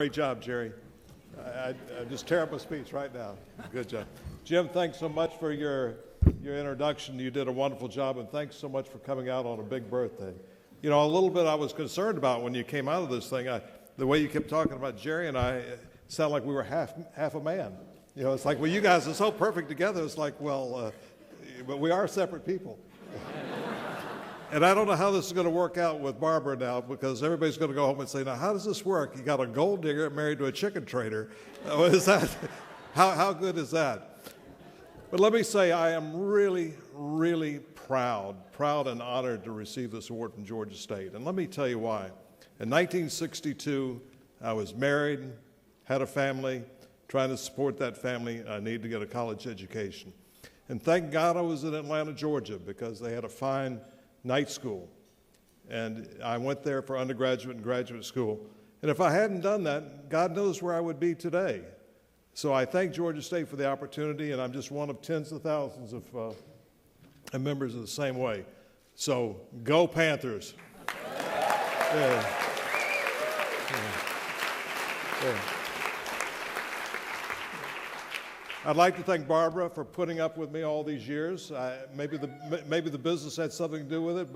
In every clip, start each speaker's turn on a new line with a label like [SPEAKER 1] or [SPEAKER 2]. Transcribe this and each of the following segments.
[SPEAKER 1] Great job, Jerry. I just tear up a speech right now. Good job. Jim, thanks so much for your introduction. You did a wonderful job, and thanks so much for coming out on a big birthday. You know, a little bit I was concerned about when you came out of this thing. The way you kept talking about Jerry and I, it sounded like we were half a man. You know, it's like, well, you guys are so perfect together. It's like, well, but we are separate people. And I don't know how this is going to work out with Barbara now, because everybody's going to go home and say, now, how does this work? You got a gold digger married to a chicken trader. Is that, how good is that? But let me say, I am really, really proud and honored to receive this award from Georgia State. And let me tell you why. In 1962, I was married, had a family, trying to support that family. I needed to get a college education. And thank God I was in Atlanta, Georgia, because they had a fine night school. And I went there for undergraduate and graduate school. And if I hadn't done that, God knows where I would be today. So I thank Georgia State for the opportunity, and I'm just one of tens of thousands of members of the same way. So go Panthers. Yeah. Yeah. I'd like to thank Barbara for putting up with me all these years. Maybe the business had something to do with it,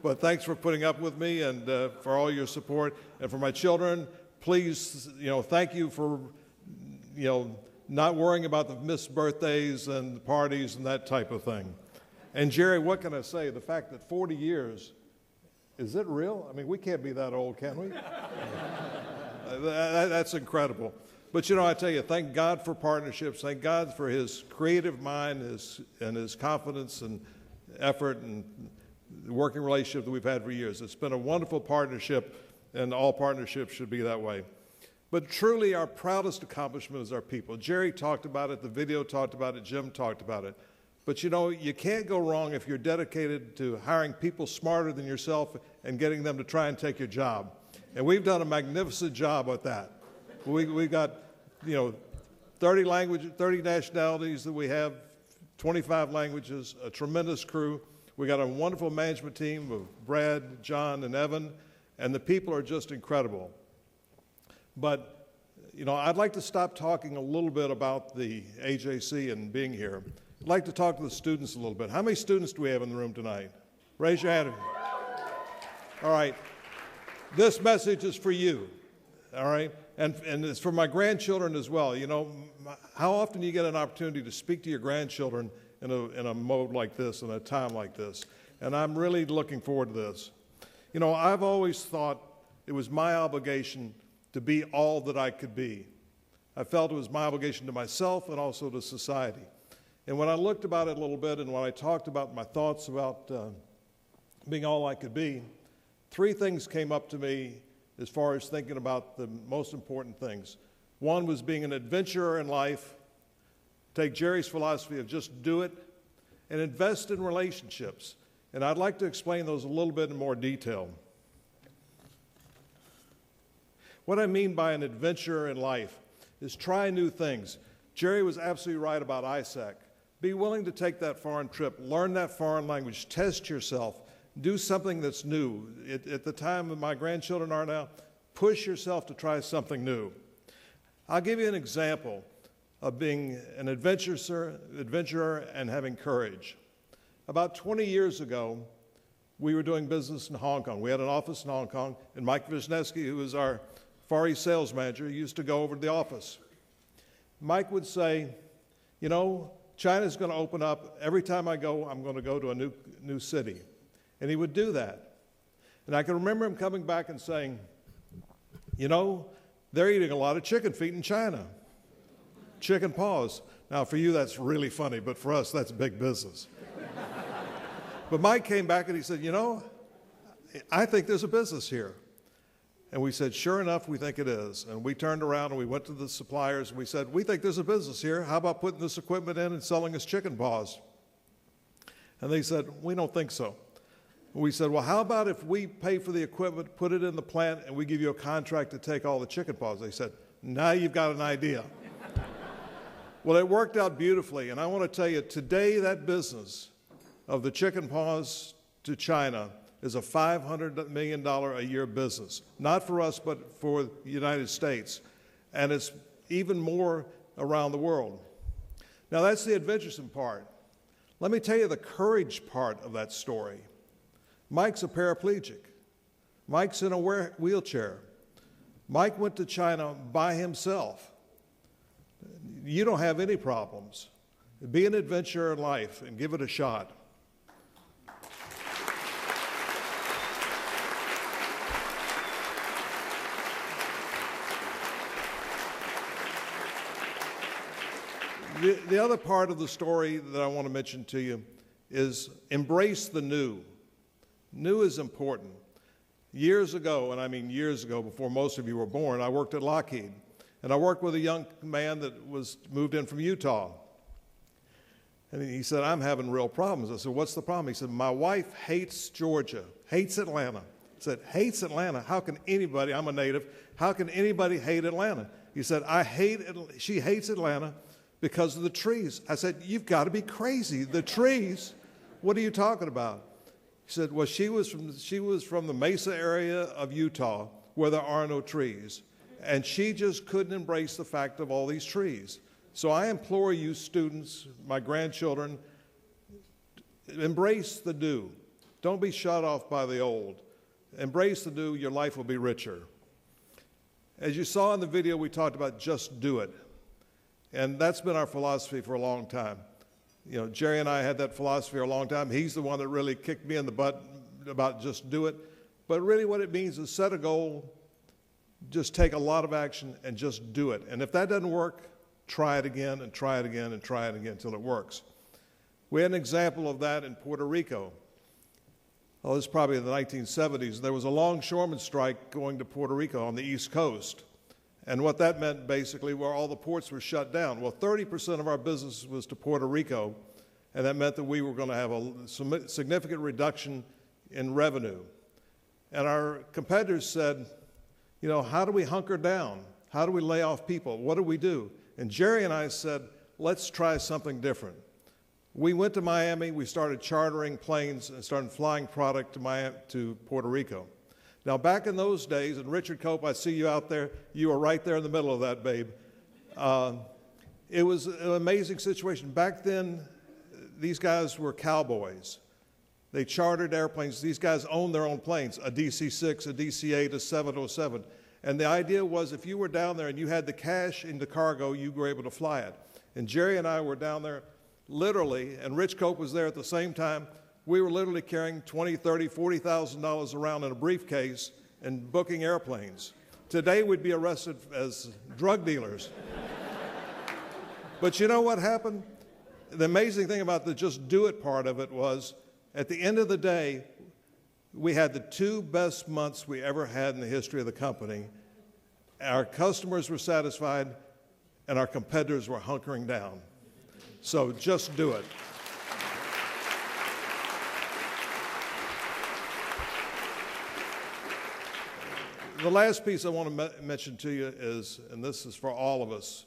[SPEAKER 1] but thanks for putting up with me and for all your support. And for my children, please, thank you for, not worrying about the missed birthdays and the parties and that type of thing. And Jerry, what can I say? The fact that 40 years, is it real? I mean, we can't be that old, can we? That's incredible. But, I tell you, thank God for partnerships. Thank God for his creative mind and his confidence and effort and the working relationship that we've had for years. It's been a wonderful partnership, and all partnerships should be that way. But truly, our proudest accomplishment is our people. Jerry talked about it. The video talked about it. Jim talked about it. But, you can't go wrong if you're dedicated to hiring people smarter than yourself and getting them to try and take your job. And we've done a magnificent job at that. We've got, 30 nationalities that we have, 25 languages, a tremendous crew. We got a wonderful management team of Brad, John, and Evan, and the people are just incredible. But, I'd like to stop talking a little bit about the AJC and being here. I'd like to talk to the students a little bit. How many students do we have in the room tonight? Raise your hand. All right. This message is for you, all right? And it's for my grandchildren as well. How often do you get an opportunity to speak to your grandchildren in a mode like this, in a time like this? And I'm really looking forward to this. I've always thought it was my obligation to be all that I could be. I felt it was my obligation to myself and also to society. And when I looked about it a little bit and when I talked about my thoughts about being all I could be, three things came up to me as far as thinking about the most important things. One was being an adventurer in life, take Jerry's philosophy of just do it, and invest in relationships. And I'd like to explain those a little bit in more detail. What I mean by an adventurer in life is try new things. Jerry was absolutely right about ISAC. Be willing to take that foreign trip, learn that foreign language, test yourself. Do something that's new. At the time that my grandchildren are now, push yourself to try something new. I'll give you an example of being an adventurer and having courage. About 20 years ago, we were doing business in Hong Kong. We had an office in Hong Kong, and Mike Wisniewski, who was our Far East sales manager, used to go over to the office. Mike would say, China's going to open up. Every time I go, I'm going to go to a new city. And he would do that. And I can remember him coming back and saying, they're eating a lot of chicken feet in China. Chicken paws. Now, for you, that's really funny, but for us, that's big business. But Mike came back and he said, I think there's a business here. And we said, sure enough, we think it is. And we turned around and we went to the suppliers and we said, we think there's a business here. How about putting this equipment in and selling us chicken paws? And they said, we don't think so. We said, well, how about if we pay for the equipment, put it in the plant, and we give you a contract to take all the chicken paws? They said, now you've got an idea. Well, it worked out beautifully, and I want to tell you, today that business of the chicken paws to China is a $500 million a year business, not for us, but for the United States. And it's even more around the world. Now, that's the adventuresome part. Let me tell you the courage part of that story. Mike's a paraplegic. Mike's in a wheelchair. Mike went to China by himself. You don't have any problems. Be an adventurer in life and give it a shot. The other part of the story that I want to mention to you is embrace the new. New is important. Years ago, and I mean years ago, before most of you were born, I worked at Lockheed. And I worked with a young man that was moved in from Utah. And he said, I'm having real problems. I said, what's the problem? He said, my wife hates Georgia, hates Atlanta. I said, hates Atlanta? How can anybody, I'm a native, how can anybody hate Atlanta? He said, she hates Atlanta because of the trees. I said, you've got to be crazy. The trees? What are you talking about? He said, well, she was from the Mesa area of Utah where there are no trees. And she just couldn't embrace the fact of all these trees. So I implore you students, my grandchildren, embrace the new. Don't be shut off by the old. Embrace the new, your life will be richer. As you saw in the video, we talked about just do it. And that's been our philosophy for a long time. You know, Jerry and I had that philosophy for a long time. He's the one that really kicked me in the butt about just do it. But really what it means is set a goal, just take a lot of action and just do it. And if that doesn't work, try it again and try it again and try it again until it works. We had an example of that in Puerto Rico. Well, this is probably in the 1970s. There was a longshoreman strike going to Puerto Rico on the East Coast. And what that meant basically were all the ports were shut down. Well, 30% of our business was to Puerto Rico, and that meant that we were going to have a significant reduction in revenue. And our competitors said, you know, how do we hunker down? How do we lay off people? What do we do? And Jerry and I said, let's try something different. We went to Miami, we started chartering planes and started flying product to Puerto Rico. Now, back in those days, and Richard Cope, I see you out there, you were right there in the middle of that, babe. It was an amazing situation. Back then, these guys were cowboys. They chartered airplanes. These guys owned their own planes, a DC-6, a DC-8, a 707. And the idea was if you were down there and you had the cash in the cargo, you were able to fly it. And Jerry and I were down there literally, and Rich Cope was there at the same time. We were literally carrying $20,000, $30,000, $40,000 around in a briefcase and booking airplanes. Today, we'd be arrested as drug dealers. But you know what happened? The amazing thing about the just do it part of it was, at the end of the day, we had the 2 best months we ever had in the history of the company. Our customers were satisfied, and our competitors were hunkering down. So just do it. The last piece I want to mention to you is, and this is for all of us,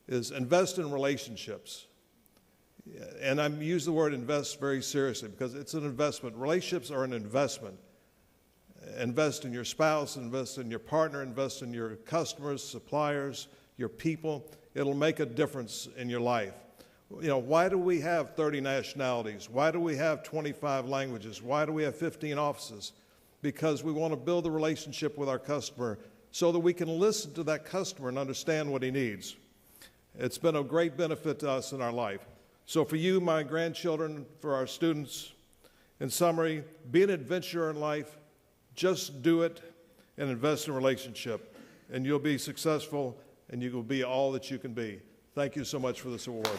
[SPEAKER 1] is invest in relationships. And I use the word invest very seriously because it's an investment. Relationships are an investment. Invest in your spouse, invest in your partner, invest in your customers, suppliers, your people. It'll make a difference in your life. You know, why do we have 30 nationalities? Why do we have 25 languages? Why do we have 15 offices? Because we want to build a relationship with our customer so that we can listen to that customer and understand what he needs. It's been a great benefit to us in our life. So for you, my grandchildren, for our students, in summary, be an adventurer in life, just do it, and invest in a relationship, and you'll be successful, and you will be all that you can be. Thank you so much for this award.